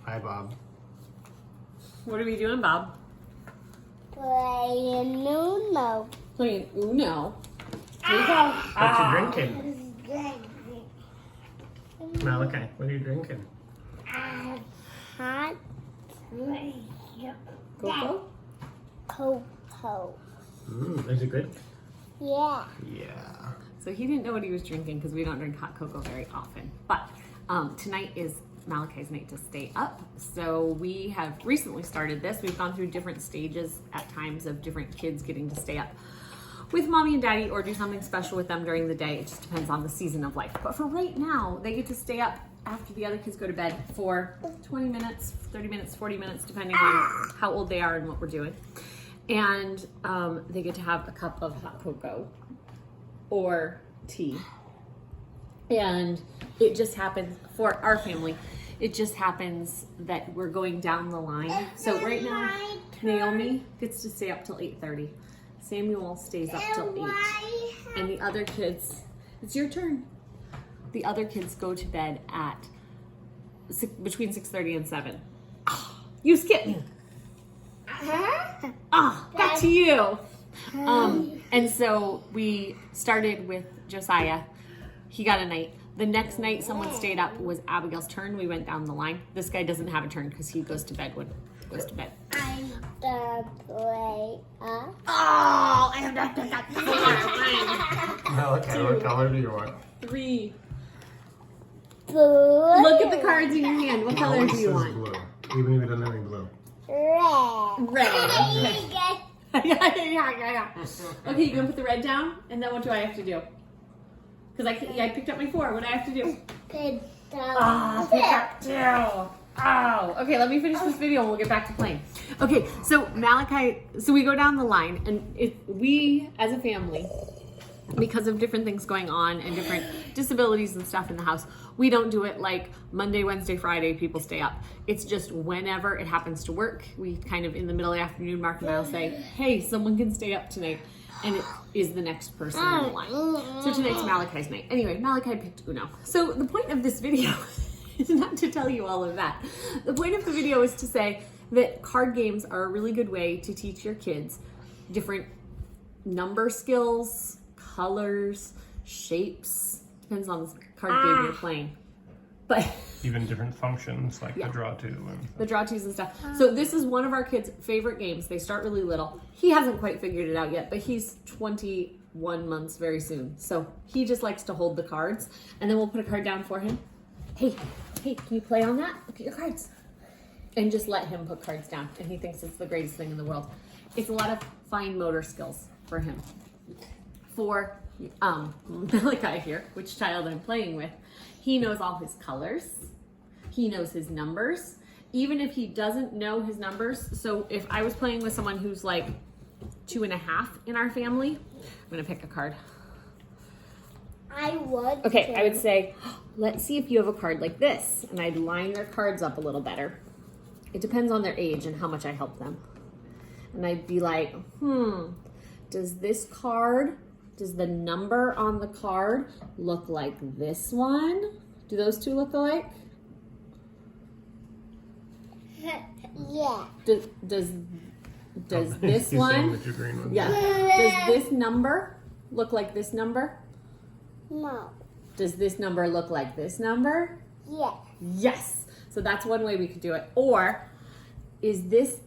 Hi, Bob. What are we doing, Bob? Playing Uno. Playing Uno. Here you go. What you drinking? Malachi, what are you drinking? Hot Cocoa? cocoa. Is it good? Yeah. Yeah. So he didn't know what he was drinking because we don't drink hot cocoa very often. But tonight is Malachi's night to stay up. So we have recently started this. We've gone through different stages at times of different kids getting to stay up with mommy and daddy or do something special with them during the day. It just depends on the season of life. But for right now, they get to stay up after the other kids go to bed for 20 minutes, 30 minutes, 40 minutes, depending on how old they are and what we're doing. And they get to have a cup of hot cocoa or tea. And it just happens for our family. It just happens that we're going down the line. So right now, Naomi gets to stay up till 8:30. Samuel stays up till 8. And the other kids, it's your turn. The other kids go to bed at between 6:30 and 7. Oh, you skipped me. Back to you. And so we started with Josiah. He got a night. The next night someone stayed up was Abigail's turn. We went down the line. This guy doesn't have a turn because he goes to bed when he goes to bed. I'm the play up. Oh, I have not done that before. Malachi, what color do you want? 3. Blue. Look at the cards in your hand. What color Always do you says want? blue, even if it doesn't have any blue. Red. Red. Yeah. Okay, you gonna put the red down? And then what do I have to do? Because I picked up my 4. What do I have to do? Pick Pick up 2. Oh, okay, let me finish this video and we'll get back to playing. Okay, so Malachi, so we go down the line and we as a family, because of different things going on and different disabilities and stuff in the house, we don't do it like Monday, Wednesday, Friday, people stay up. It's just whenever it happens to work. We kind of in the middle of the afternoon, Mark and I will say, hey, someone can stay up tonight. And it is the next person in the line. So tonight's Malachi's night. Anyway, Malachi picked Uno. So the point of this video is not to tell you all of that. The point of the video is to say that card games are a really good way to teach your kids different number skills, colors, shapes. Depends on the card game you're playing. But Even different functions like the draw two. the draw twos and stuff. So this is one of our kids' favorite games. They start really little. He hasn't quite figured it out yet, but he's 21 months very soon. So he just likes to hold the cards, and then we'll put a card down for him. Hey, can you play on that? Look at your cards. And just let him put cards down, and he thinks it's the greatest thing in the world. It's a lot of fine motor skills for him. For Malachi here, which child I'm playing with, he knows all his colors. He knows his numbers. Even if he doesn't know his numbers, so if I was playing with someone who's like 2.5 in our family, I'm gonna pick a card. I would. Okay, I would say, let's see if you have a card like this. And I'd line their cards up a little better. It depends on their age and how much I help them. And I'd be like, does the number on the card look like this one? Do those two look alike? Yeah. Does this He's saying one? with your green one. Yeah. Does this number look like this number? No. Does this number look like this number? Yeah. Yes. So that's one way we could do it. Or is this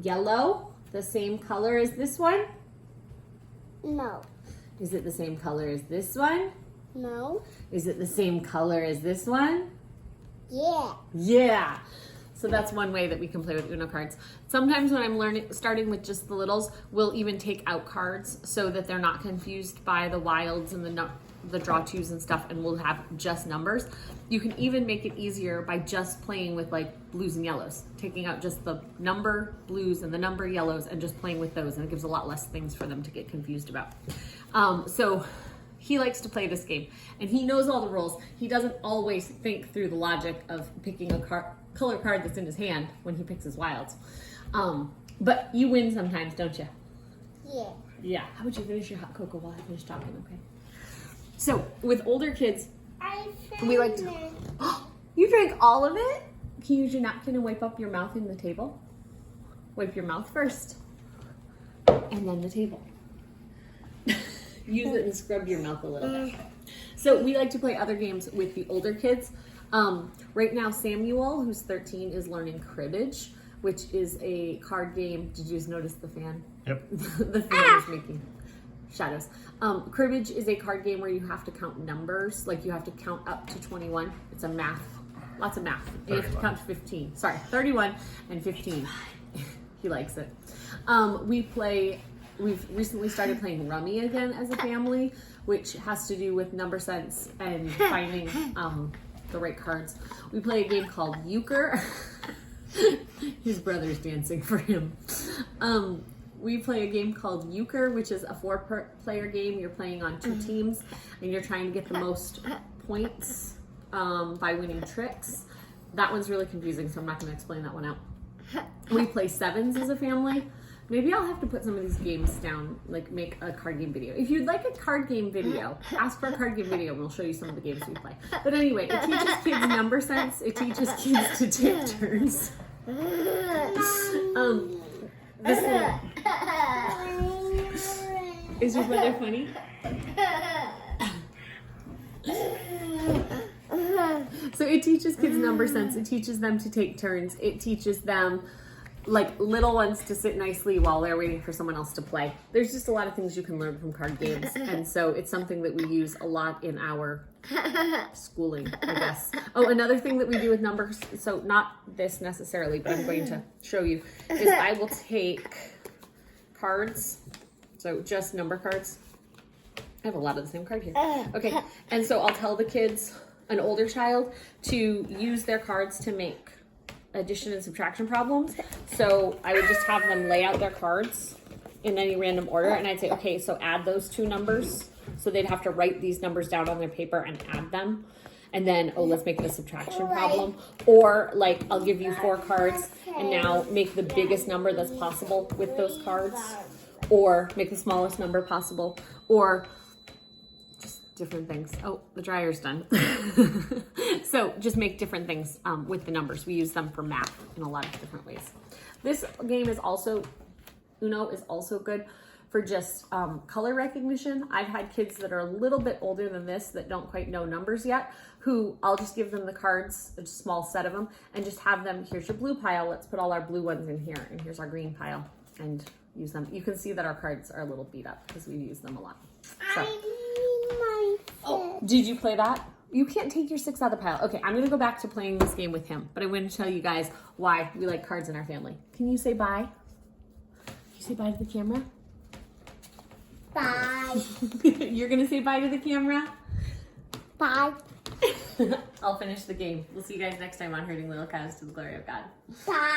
yellow the same color as this one? No. Is it the same color as this one? No. Is it the same color as this one? Yeah. Yeah. So that's one way that we can play with Uno cards. Sometimes when I'm starting with just the littles, we'll even take out cards so that they're not confused by the wilds and the draw twos and stuff, and we'll have just numbers. You can even make it easier by just playing with like blues and yellows, taking out just the number blues and the number yellows and just playing with those, and it gives a lot less things for them to get confused about. So he likes to play this game, and he knows all the rules. He doesn't always think through the logic of picking a color card that's in his hand when he picks his wilds. But you win sometimes, don't you? Yeah. Yeah. How would you finish your hot cocoa while I finish talking, okay? So with older kids, I we like to... You drank all of it? Can you use your napkin and wipe up your mouth in the table? Wipe your mouth first. And then the table. Use it and scrub your mouth a little bit. So we like to play other games with the older kids. Right now, Samuel, who's 13, is learning cribbage, which is a card game. Did you just notice the fan? Yep. The fan is making shadows. Cribbage is a card game where you have to count numbers. Like you have to count up to 21. It's a math, lots of math. And you have to count to 15. Sorry, 31 and 15. He likes it. We've recently started playing Rummy again as a family, which has to do with number sense and finding the right cards. We play a game called Euchre. His brother's dancing for him. We play a game called Euchre, which is a 4-player game. You're playing on 2 teams, and you're trying to get the most points by winning tricks. That one's really confusing, so I'm not going to explain that one out. We play sevens as a family. Maybe I'll have to put some of these games down, like make a card game video. If you'd like a card game video, ask for a card game video and we'll show you some of the games we play. But anyway, it teaches kids number sense. It teaches kids to take turns. This one. Is your brother funny? So it teaches kids number sense. It teaches them to take turns. It teaches them, like, little ones to sit nicely while they're waiting for someone else to play. There's just a lot of things you can learn from card games. And so it's something that we use a lot in our schooling, I guess. Oh, another thing that we do with numbers, so not this necessarily, but I'm going to show you, is I will take cards, so just number cards. I have a lot of the same card here. Okay, and so I'll tell the kids, an older child, to use their cards to make addition and subtraction problems. So I would just have them lay out their cards in any random order, and I'd say, okay, so add those 2 numbers. So they'd have to write these numbers down on their paper and add them. And then, oh, let's make it a subtraction problem. Or, like, I'll give you 4 cards, and now make the biggest number that's possible with those cards. Or make the smallest number possible. Or just different things. Oh, the dryer's done. So just make different things with the numbers. We use them for math in a lot of different ways. This game is also, Uno is also good for just color recognition. I've had kids that are a little bit older than this that don't quite know numbers yet, who I'll just give them the cards, a small set of them, and just have them, here's your blue pile, let's put all our blue ones in here, and here's our green pile, and use them. You can see that our cards are a little beat up because we use them a lot. So. Oh, did you play that? You can't take your 6 out of the pile. Okay, I'm gonna go back to playing this game with him, but I'm gonna tell you guys why we like cards in our family. Can you say bye? Can you say bye to the camera? Bye. You're gonna say bye to the camera? Bye. I'll finish the game. We'll see you guys next time on Herding Little Cows to the Glory of God. Bye.